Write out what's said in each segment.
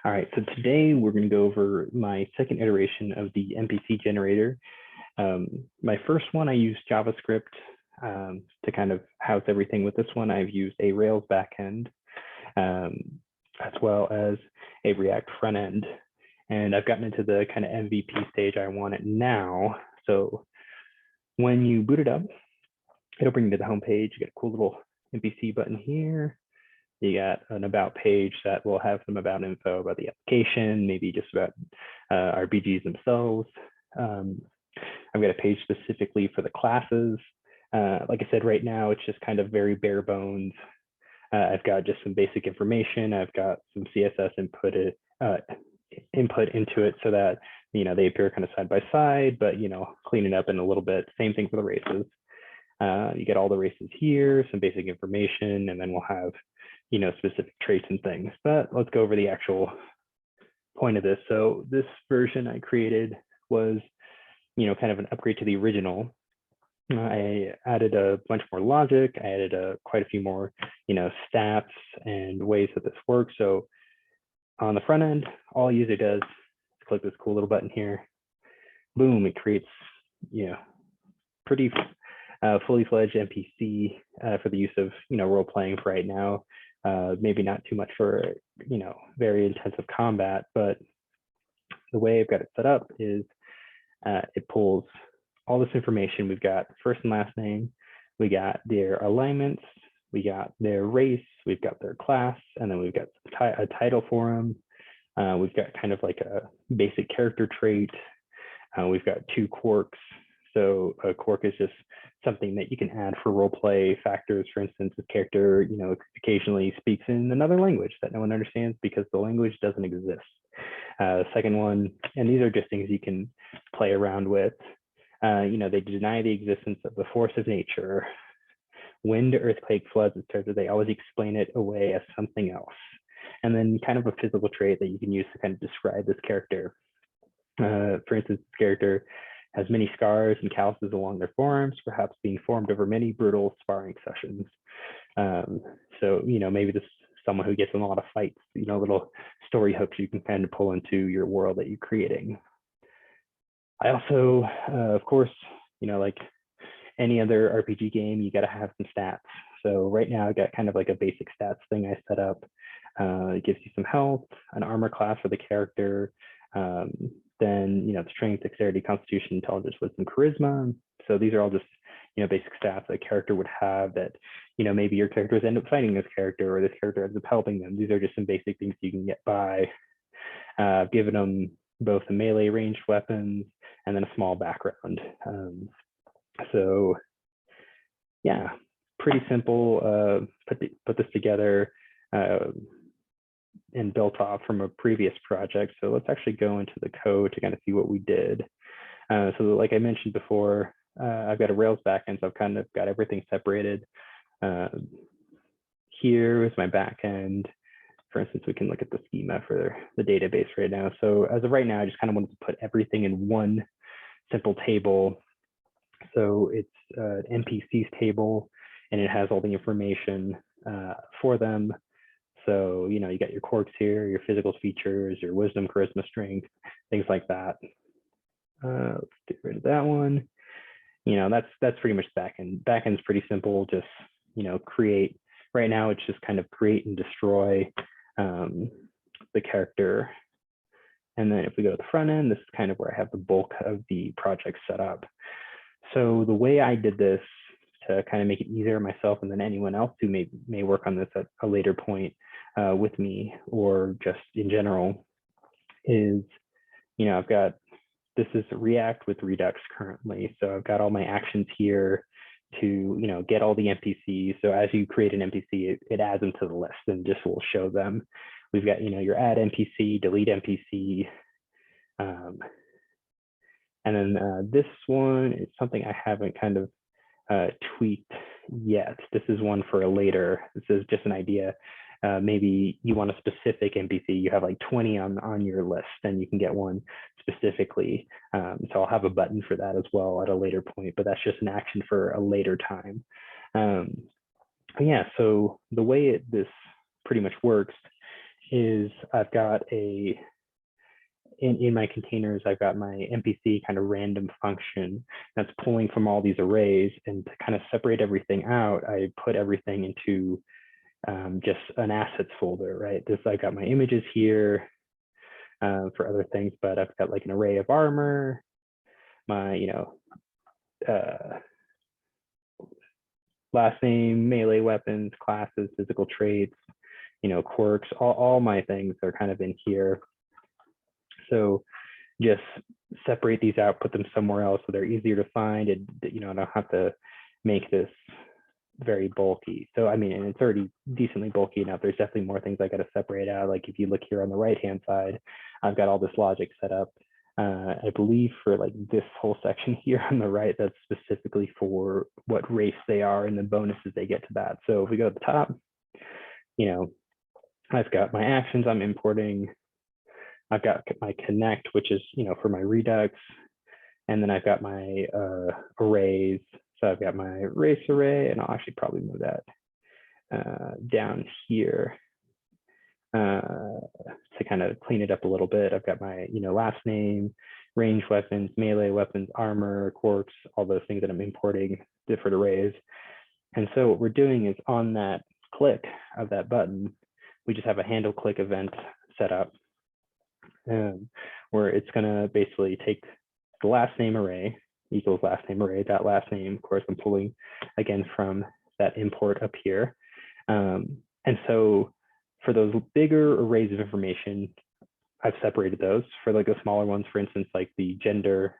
All right, so today we're going to go over my second iteration of the NPC generator. My first one, I used JavaScript to kind of house everything. With this one, I've used a Rails backend as well as a React front end. And I've gotten into the kind of MVP stage I want it now. So when you boot it up, it'll bring you to the home page. You get a cool little NPC button here. You got an about page that will have some about info about the application, maybe just about RPGs themselves. I've got a page specifically for the classes. Like I said, right now, it's just kind of very bare bones. I've got just some basic information. I've got some CSS input into it so that, they appear kind of side by side, but, clean it up in a little bit. Same thing for the races. You get all the races here, some basic information, and then we'll have, specific traits and things. But let's go over the actual point of this. So this version I created was, kind of an upgrade to the original. I added a bunch more logic. I added quite a few more, stats and ways that this works. So on the front end, all a user does is click this cool little button here. Boom, it creates, pretty fully fledged NPC for the use of, role playing for right now. Maybe not too much for, very intensive combat, but the way I've got it set up is it pulls all this information. We've got first and last name, we got their alignments, we got their race, we've got their class, and then we've got a title for them. We've got kind of like a basic character trait. We've got 2 quirks. So a quirk is just something that you can add for role play factors. For instance, this character, occasionally speaks in another language that no one understands because the language doesn't exist. Second one, and these are just things you can play around with. They deny the existence of the force of nature. Wind, earthquake, floods, etc. They always explain it away as something else. And then kind of a physical trait that you can use to kind of describe this character. For instance, this character has many scars and calluses along their forearms, perhaps being formed over many brutal sparring sessions. So, maybe this is someone who gets in a lot of fights, little story hooks you can kind of pull into your world that you're creating. I also, of course, like any other RPG game, you got to have some stats. So right now I got kind of like a basic stats thing I set up. It gives you some health, an armor class for the character, then, strength, dexterity, constitution, intelligence, wisdom, charisma. So these are all just, basic stats a character would have that, maybe your characters end up fighting this character or this character ends up helping them. These are just some basic things you can get by. Giving them both the melee ranged weapons and then a small background. So yeah, pretty simple. Put this together and built off from a previous project. So let's actually go into the code to kind of see what we did. So like I mentioned before, I've got a Rails backend, so I've kind of got everything separated. Here is my backend. For instance, we can look at the schema for the database right now. So as of right now, I just kind of wanted to put everything in one simple table. So it's an NPCs table, and it has all the information for them. So, you got your quirks here, your physical features, your wisdom, charisma, strength, things like that. Let's get rid of that one. That's pretty much backend. Backend's pretty simple. Just, create. Right now, it's just kind of create and destroy the character. And then if we go to the front end, this is kind of where I have the bulk of the project set up. So the way I did this to kind of make it easier on myself and then anyone else who may work on this at a later point with me or just in general is, I've got, this is React with Redux currently. So I've got all my actions here to, get all the NPCs. So as you create an NPC, it adds them to the list and just will show them. We've got, your add NPC, delete NPC. And then this one is something I haven't kind of tweaked yet. This is one for later. This is just an idea. Maybe you want a specific NPC. You have like 20 on your list, and you can get one specifically. So I'll have a button for that as well at a later point, but that's just an action for a later time. Yeah, so the way this pretty much works is I've got in my containers, I've got my NPC kind of random function that's pulling from all these arrays. And to kind of separate everything out, I put everything into just an assets folder, right? I've got my images here for other things, but I've got like an array of armor, my, last name, melee weapons, classes, physical traits, quirks, all my things are kind of in here. So just separate these out, put them somewhere else so they're easier to find. And, I don't have to make this very bulky. So, I mean, and it's already decently bulky enough. There's definitely more things I got to separate out. Like if you look here on the right-hand side, I've got all this logic set up. I believe for like this whole section here on the right, that's specifically for what race they are and the bonuses they get to that. So if we go to the top, I've got my actions I'm importing. I've got my connect, which is, for my redux. And then I've got my arrays. So I've got my race array, and I'll actually probably move that down here to kind of clean it up a little bit. I've got my, last name, range weapons, melee weapons, armor, quirks, all those things that I'm importing, different arrays. And so what we're doing is on that click of that button, we just have a handle click event set up where it's going to basically take the last name array equals last name array. That last name, of course, I'm pulling again from that import up here. And so for those bigger arrays of information, I've separated those. For like the smaller ones, for instance, like the gender,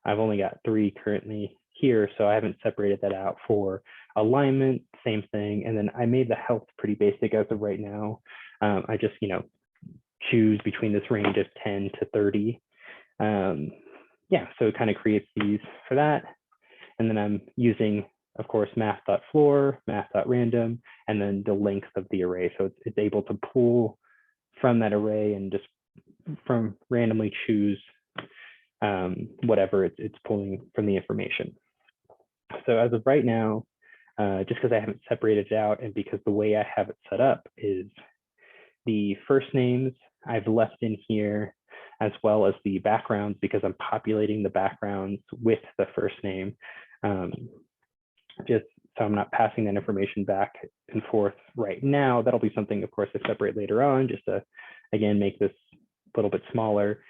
I've only got 3 currently here, so I haven't separated that out. For alignment, same thing. And then I made the health pretty basic as of right now. I just, choose between this range of 10 to 30. Yeah, so it kind of creates these for that. And then I'm using, of course, math.floor, math.random, and then the length of the array. So it's able to pull from that array and just from randomly choose whatever it's pulling from the information. So as of right now, just because I haven't separated it out and because the way I have it set up is the first names I've left in here, as well as the backgrounds, because I'm populating the backgrounds with the first name. Just so I'm not passing that information back and forth right now. That'll be something, of course, I separate later on, just to, again, make this a little bit smaller.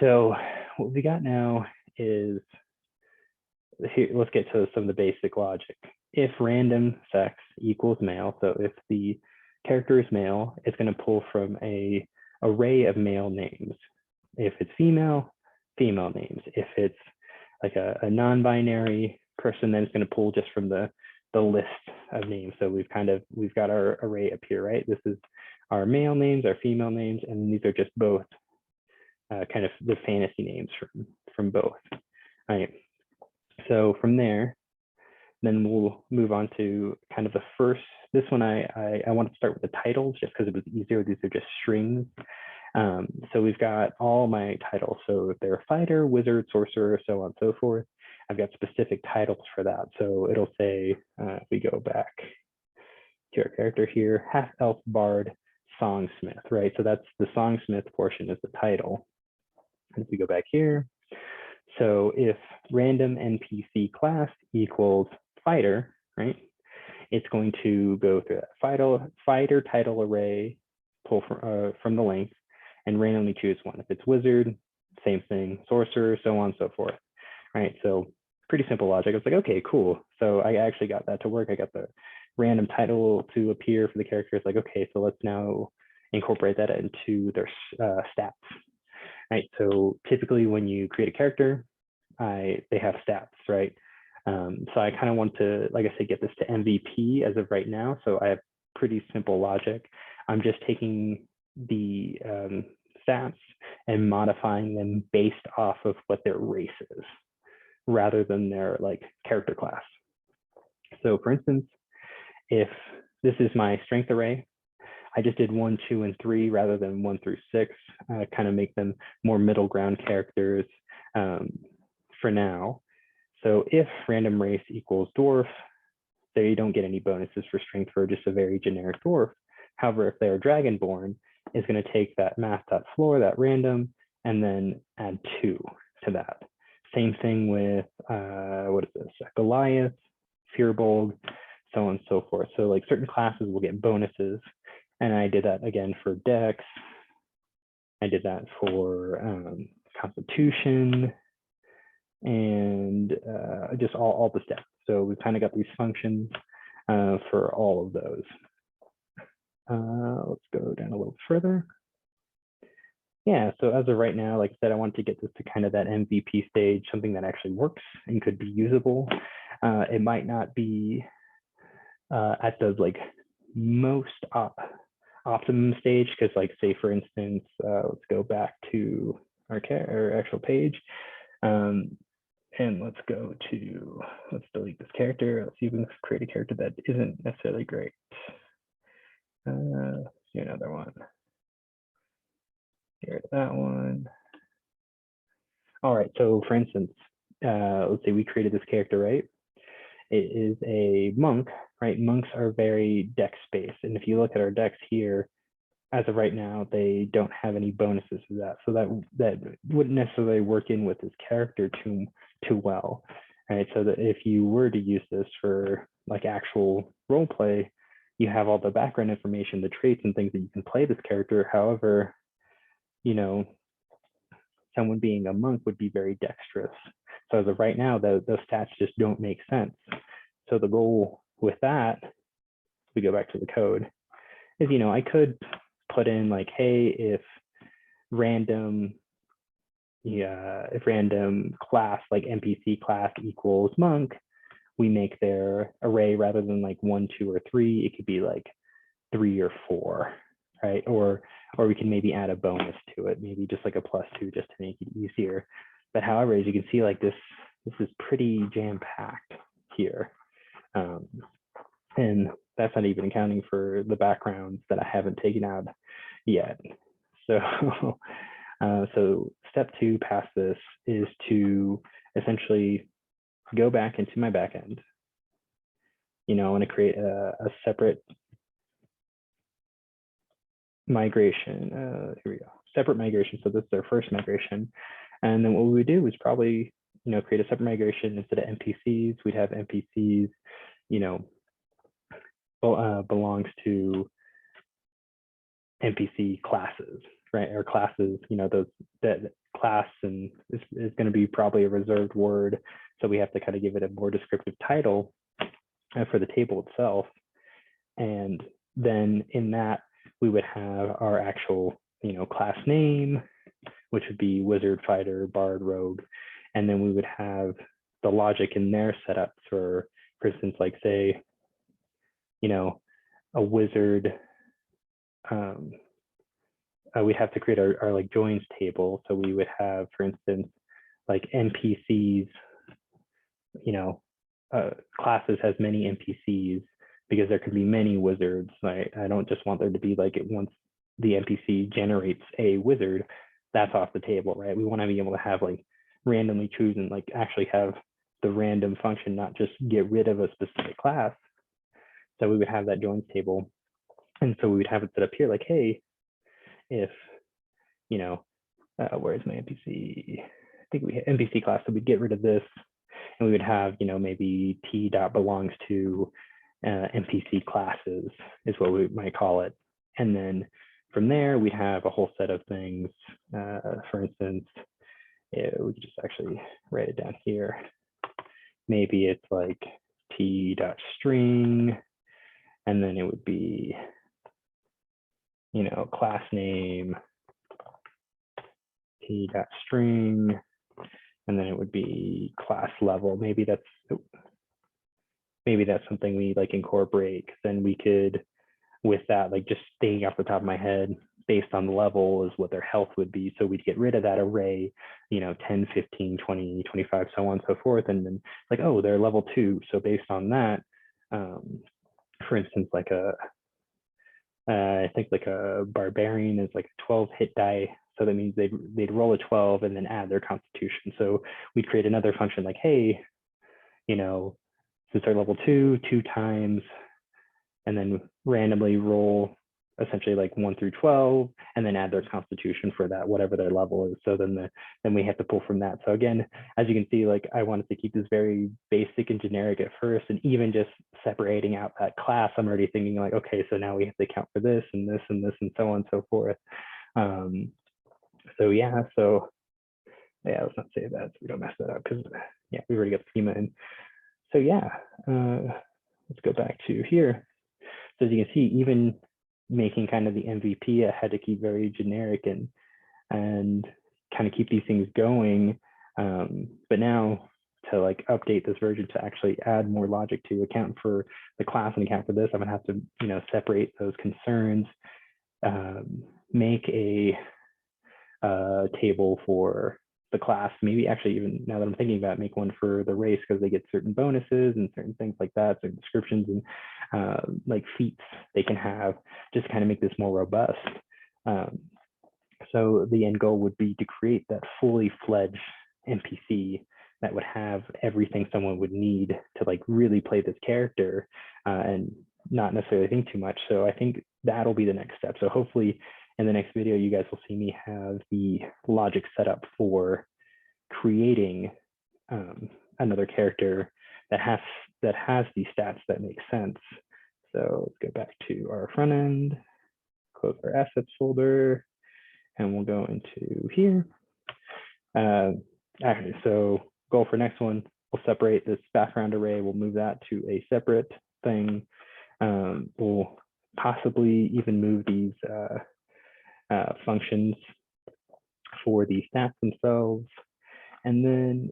So what we got now is, here, let's get to some of the basic logic. If random sex equals male, so if the character is male, it's going to pull from an array of male names. If it's female, female names. If it's like a non-binary person, then it's going to pull just from the list of names. So we've got our array up here, right? This is our male names, our female names, and these are just both kind of the fantasy names from both. Right. So from there, then we'll move on to kind of the first. This one I want to start with the titles just because it was easier. These are just strings. So we've got all my titles. So if they're a fighter, wizard, sorcerer, so on and so forth, I've got specific titles for that. So it'll say, if we go back to our character here, half elf, bard, songsmith, right? So that's the songsmith portion is the title. And if we go back here, so if random NPC class equals fighter, right? It's going to go through that fighter title array, pull from the length, and randomly choose one. If it's wizard, same thing, sorcerer, so on and so forth, right? So pretty simple logic. It's like, okay, cool. So I actually got that to work. I got the random title to appear for the character. It's like, okay, so let's now incorporate that into their stats, right? So typically when you create a character, they have stats, right? So I kind of want to, like I said, get this to MVP as of right now. So I have pretty simple logic. I'm just taking the stats and modifying them based off of what their race is, rather than their like character class. So for instance, if this is my strength array, I just did 1, 2, and 3 rather than 1 through 6, kind of make them more middle ground characters for now. So if random race equals dwarf, they don't get any bonuses for strength for just a very generic dwarf. However, if they're dragonborn, it's going to take that math.floor, that random, and then add 2 to that. Same thing with, what is this? Goliath, Firbolg, so on and so forth. So like certain classes will get bonuses. And I did that again for Dex. I did that for Constitution and just all the steps. So we've kind of got these functions for all of those. Let's go down a little further. Yeah, so as of right now, like I said, I want to get this to kind of that MVP stage, something that actually works and could be usable. It might not be at the like most optimum stage, because like say for instance, let's go back to our actual page. And let's delete this character. Let's see if we can create a character that isn't necessarily great. Let's do another one. Get rid of that one. All right, so for instance, let's say we created this character, right? It is a monk, right? Monks are very dex-based. And if you look at our decks here, as of right now, they don't have any bonuses to that. So that wouldn't necessarily work in with this character too well, right? So that if you were to use this for like actual role play, you have all the background information, the traits and things that you can play this character. However, you know, someone being a monk would be very dexterous. So as of right now, those stats just don't make sense. So the goal with that, we go back to the code, is, you know, I could put in like, hey, if random class, like NPC class equals monk, we make their array rather than like 1, 2, or 3, it could be like 3 or 4, right? Or we can maybe add a bonus to it, maybe just like a +2 just to make it easier. But however, as you can see, like this is pretty jam-packed here. And that's not even accounting for the backgrounds that I haven't taken out yet. So, so step 2 past this is to essentially go back into my backend. You know, I want to create a separate migration. Here we go. Separate migration. So this is our first migration. And then what we would do is probably, you know, create a separate migration instead of NPCs. We'd have NPCs, you know, belongs to NPC classes, right? Or classes, you know, that class and is going to be probably a reserved word. So we have to kind of give it a more descriptive title for the table itself. And then in that, we would have our actual, you know, class name, which would be wizard, fighter, bard, rogue. And then we would have the logic in there set up for instance, like say, you know, a wizard, we'd have to create our like joins table. So we would have, for instance, like NPCs, you know, classes has many NPCs because there could be many wizards. Right? I don't just want there to be like once the NPC generates a wizard, that's off the table, right? We want to be able to have like randomly chosen, like actually have the random function, not just get rid of a specific class. So we would have that joins table. And so we would have it set up here like, hey, if, you know, where's my NPC? I think we had NPC class, so we'd get rid of this and we would have, you know, maybe t dot belongs to NPC classes is what we might call it. And then from there, we have a whole set of things. For instance, we could just actually write it down here. Maybe it's like t dot string, and then it would be, you know, class name t dot string, and then it would be class level. Maybe that's something we like incorporate, because then we could, with that, like just staying off the top of my head, based on the level is what their health would be. So we'd get rid of that array, you know, 10, 15, 20, 25, so on and so forth. And then like, oh, they're level 2. So based on that, for instance, like I think like a barbarian is like a 12 hit die. So that means they'd roll a 12 and then add their constitution. So we'd create another function like, hey, you know, since they're level 2 times, and then randomly roll essentially like 1 through 12, and then add their constitution for that, whatever their level is. So then we have to pull from that. So again, as you can see, like I wanted to keep this very basic and generic at first, and even just separating out that class, I'm already thinking like, okay, so now we have to account for this and this and this and so on and so forth. So yeah, let's not save that so we don't mess that up, because yeah, we already got the schema in. So yeah, let's go back to here. So as you can see, even making kind of the MVP, I had to keep very generic and kind of keep these things going. But now to like update this version to actually add more logic to account for the class and account for this, I'm gonna have to, you know, separate those concerns, make a table for the class, maybe actually even now that I'm thinking about it, make one for the race, because they get certain bonuses and certain things like that, certain descriptions and like feats they can have, just kind of make this more robust. So the end goal would be to create that fully fledged NPC that would have everything someone would need to like really play this character and not necessarily think too much. So I think that'll be the next step. So hopefully in the next video, you guys will see me have the logic set up for creating another character that has these stats that make sense. So let's go back to our front end, close our assets folder, and we'll go into here. Actually, so goal for next one, we'll separate this background array. We'll move that to a separate thing. We'll possibly even move these functions for the stats themselves. And then,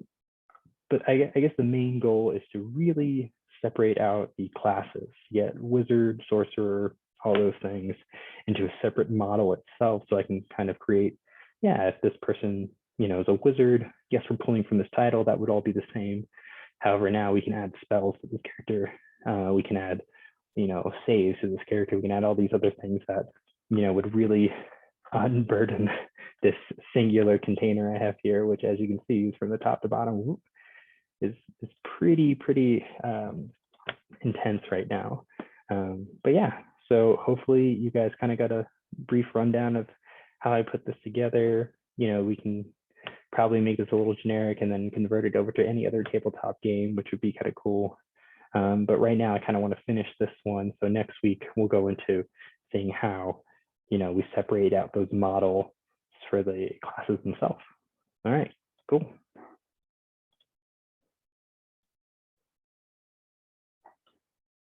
but I guess the main goal is to really separate out the classes, get wizard, sorcerer, all those things into a separate model itself. So I can kind of create, yeah, if this person, you know, is a wizard, yes, we're pulling from this title, that would all be the same. However, now we can add spells to this character. We can add, you know, saves to this character. We can add all these other things that, you know, would really unburden this singular container I have here, which, as you can see, from the top to bottom, is pretty intense right now. But yeah, so hopefully you guys kind of got a brief rundown of how I put this together. You know, we can probably make this a little generic and then convert it over to any other tabletop game, which would be kind of cool. But right now I kind of want to finish this one. So next week we'll go into seeing how, you know, we separate out those models for the classes themselves. All right, cool.